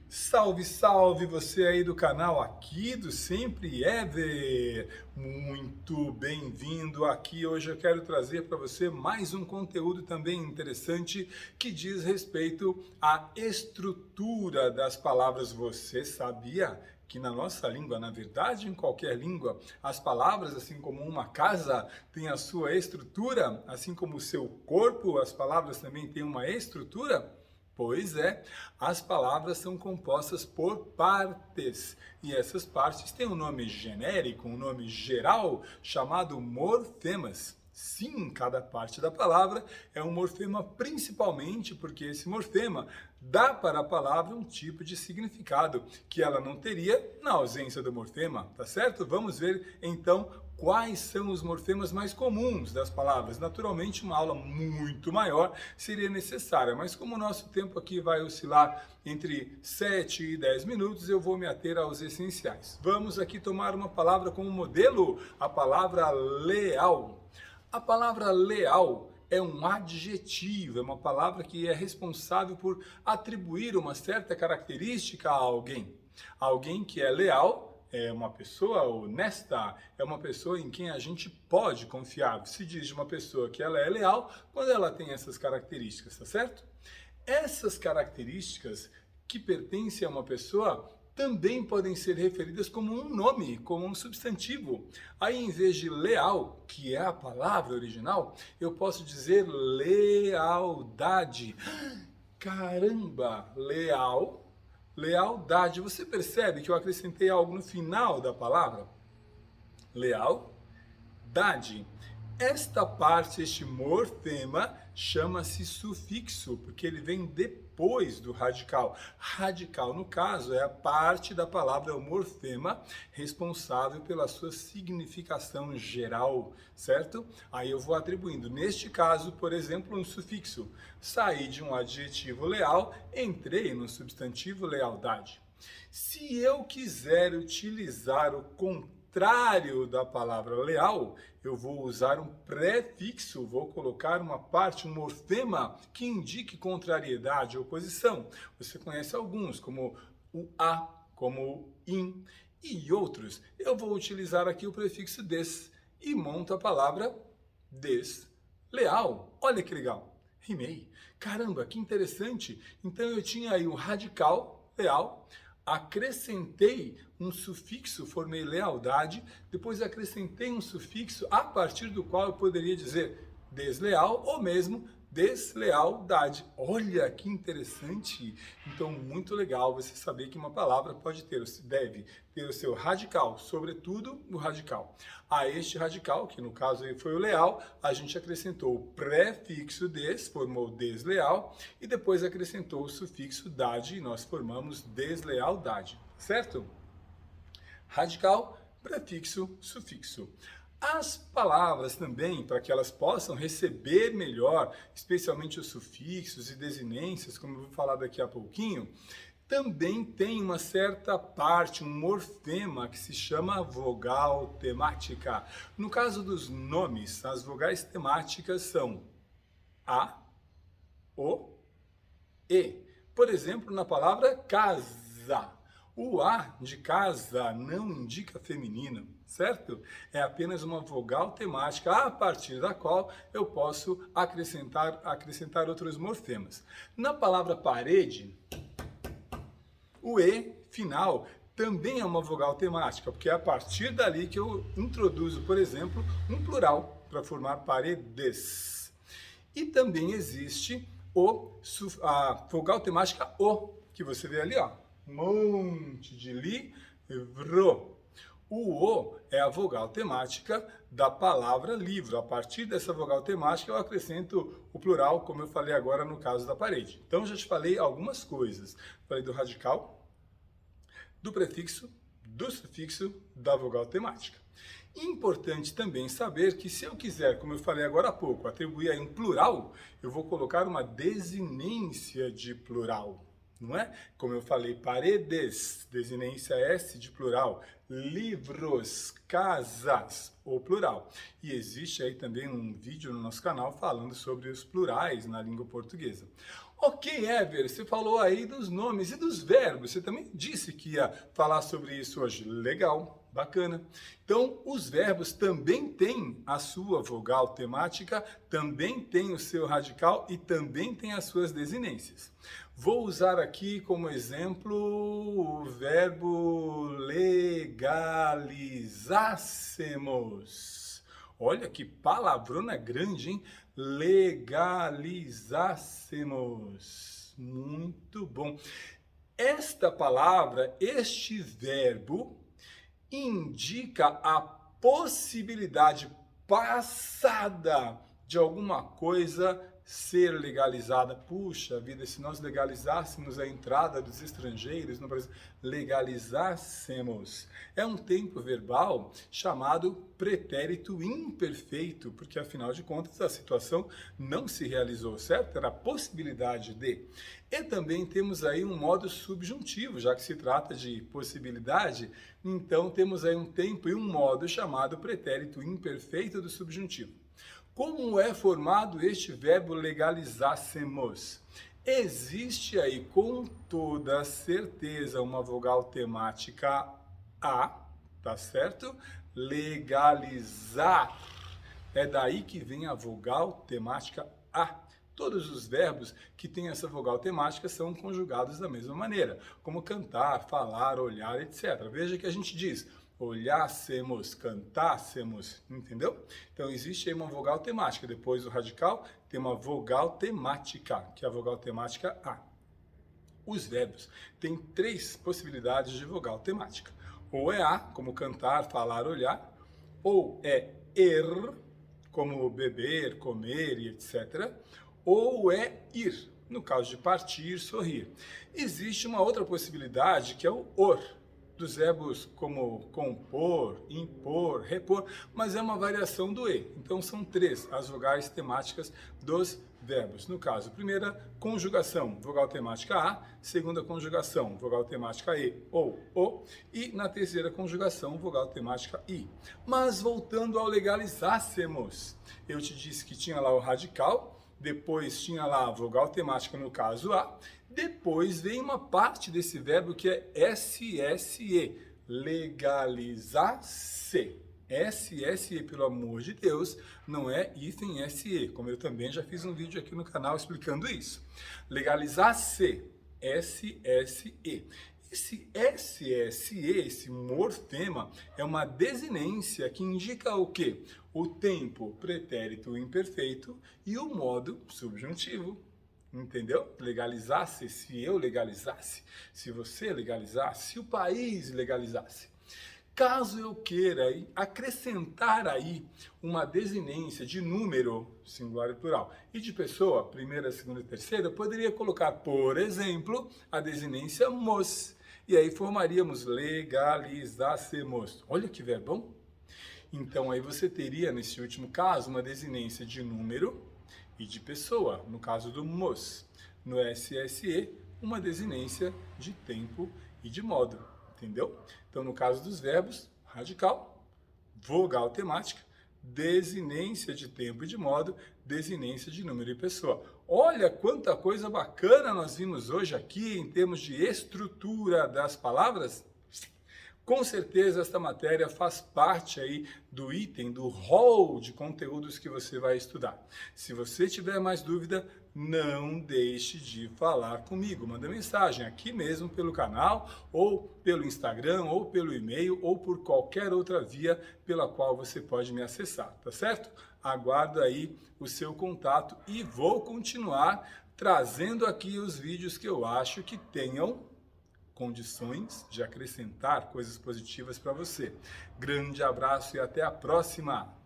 Salve, salve você aí do canal aqui do Sempre Ever. Muito bem-vindo aqui. Hoje eu quero trazer para você mais um conteúdo também interessante que diz respeito à estrutura das palavras. Você sabia que na nossa língua, na verdade, em qualquer língua, as palavras, assim como uma casa, têm a sua estrutura, assim como o seu corpo, as palavras também têm uma estrutura? Pois é, as palavras são compostas por partes e essas partes têm um nome genérico, um nome geral chamado morfemas. Sim, cada parte da palavra é um morfema, principalmente porque esse morfema dá para a palavra um tipo de significado que ela não teria na ausência do morfema, tá certo? Vamos ver então quais são os morfemas mais comuns das palavras. Naturalmente, uma aula muito maior seria necessária, mas como o nosso tempo aqui vai oscilar entre 7 e 10 minutos, eu vou me ater aos essenciais. Vamos aqui tomar uma palavra como modelo, a palavra leal. A palavra leal é um adjetivo, é uma palavra que é responsável por atribuir uma certa característica a alguém. Alguém que é leal é uma pessoa honesta, é uma pessoa em quem a gente pode confiar. Se diz de uma pessoa que ela é leal quando ela tem essas características, tá certo? Essas características que pertencem a uma pessoa também podem ser referidas como um nome, como um substantivo. Aí, em vez de leal, que é a palavra original, eu posso dizer lealdade. Caramba, leal, lealdade. Você percebe que eu acrescentei algo no final da palavra? Lealdade. Esta parte, este morfema, chama-se sufixo, porque ele vem depois do radical. Radical, no caso, é a parte da palavra, é o morfema, responsável pela sua significação geral, certo? Aí eu vou atribuindo, neste caso, por exemplo, um sufixo. Saí de um adjetivo leal, entrei no substantivo lealdade. Se eu quiser utilizar o contrário da palavra leal, eu vou usar um prefixo, vou colocar uma parte, um morfema que indique contrariedade, oposição. Você conhece alguns, como o a, como o in, e outros. Eu vou utilizar aqui o prefixo des e monto a palavra desleal. Olha que legal, rimei. Caramba, que interessante. Então eu tinha aí um radical, leal, acrescentei um sufixo, formei lealdade, depois acrescentei um sufixo a partir do qual eu poderia dizer desleal ou mesmo deslealdade. Olha que interessante! Então, muito legal você saber que uma palavra pode ter, deve ter o seu radical, sobretudo o radical. A este radical, que no caso foi o leal, a gente acrescentou o prefixo des, formou desleal, e depois acrescentou o sufixo dade, e nós formamos deslealdade, certo? Radical, prefixo, sufixo. As palavras também, para que elas possam receber melhor, especialmente os sufixos e desinências, como eu vou falar daqui a pouquinho, também tem uma certa parte, um morfema que se chama vogal temática. No caso dos nomes, as vogais temáticas são a, o, e. Por exemplo, na palavra casa. O A de casa não indica feminino, certo? É apenas uma vogal temática a partir da qual eu posso acrescentar outros morfemas. Na palavra parede, o E final também é uma vogal temática, porque é a partir dali que eu introduzo, por exemplo, um plural para formar paredes. E também existe a vogal temática O, que você vê ali, ó. Monte de livro. O O é a vogal temática da palavra livro. A partir dessa vogal temática eu acrescento o plural, como eu falei agora no caso da parede. Então já te falei algumas coisas. Falei do radical, do prefixo, do sufixo, da vogal temática. Importante também saber que se eu quiser, como eu falei agora há pouco, atribuir aí um plural, eu vou colocar uma desinência de plural. não é? Como eu falei, paredes, desinência S de plural, livros, casas, o plural. E existe aí também um vídeo no nosso canal falando sobre os plurais na língua portuguesa. Ok, Ever, você falou aí dos nomes e dos verbos, você também disse que ia falar sobre isso hoje. Legal, bacana. Então, os verbos também têm a sua vogal temática, também tem o seu radical e também tem as suas desinências. Vou usar aqui como exemplo o verbo legalizássemos. Olha que palavrona grande, hein? Legalizássemos. Muito bom. Esta palavra, este verbo, indica a possibilidade passada de alguma coisa ser legalizada. Puxa vida, se nós legalizássemos a entrada dos estrangeiros no Brasil, legalizássemos. É um tempo verbal chamado pretérito imperfeito, porque afinal de contas a situação não se realizou, certo? Era a possibilidade de. E também temos aí um modo subjuntivo, já que se trata de possibilidade, então temos aí um tempo e um modo chamado pretérito imperfeito do subjuntivo. Como é formado este verbo legalizássemos? Existe aí com toda certeza uma vogal temática A, tá certo? Legalizar. É daí que vem a vogal temática A. Todos os verbos que têm essa vogal temática são conjugados da mesma maneira, como cantar, falar, olhar, etc. Veja que a gente diz olhássemos, cantássemos, entendeu? Então existe aí uma vogal temática, depois do radical tem uma vogal temática, que é a vogal temática A. Os verbos têm 3 possibilidades de vogal temática. Ou é A, como cantar, falar, olhar, ou é er, como beber, comer e etc., ou é ir, no caso de partir, sorrir. Existe uma outra possibilidade que é o or, dos verbos como compor, impor, repor, mas é uma variação do E. Então são 3 as vogais temáticas dos verbos. No caso, primeira conjugação, vogal temática A, segunda conjugação, vogal temática E ou O, e na terceira conjugação, vogal temática I. Mas voltando ao legalizássemos, eu te disse que tinha lá o radical, depois tinha lá a vogal temática no caso A, depois vem uma parte desse verbo que é SSE, legalizar-se. SSE, pelo amor de Deus, não é hífen SE, como eu também já fiz um vídeo aqui no canal explicando isso. Legalizar-se, SSE. Esse SSE, esse morfema, é uma desinência que indica o quê? O tempo pretérito imperfeito e o modo subjuntivo. Entendeu? Legalizasse, se eu legalizasse, se você legalizasse, se o país legalizasse. Caso eu queira acrescentar aí uma desinência de número, singular e plural, e de pessoa, primeira, segunda e terceira, eu poderia colocar, por exemplo, a desinência mos. E aí formaríamos legalizássemos. Olha que verbão! Então aí você teria, nesse último caso, uma desinência de número e de pessoa, no caso do mos. No SSE, uma desinência de tempo e de modo, entendeu? Então, no caso dos verbos, radical, vogal temática, desinência de tempo e de modo, desinência de número e pessoa. Olha quanta coisa bacana nós vimos hoje aqui em termos de estrutura das palavras. Com certeza esta matéria faz parte aí do item, do hall de conteúdos que você vai estudar. Se você tiver mais dúvida, não deixe de falar comigo. Manda mensagem aqui mesmo pelo canal, ou pelo Instagram, ou pelo e-mail, ou por qualquer outra via pela qual você pode me acessar, tá certo? Aguardo aí o seu contato e vou continuar trazendo aqui os vídeos que eu acho que tenham condições de acrescentar coisas positivas para você. Grande abraço e até a próxima!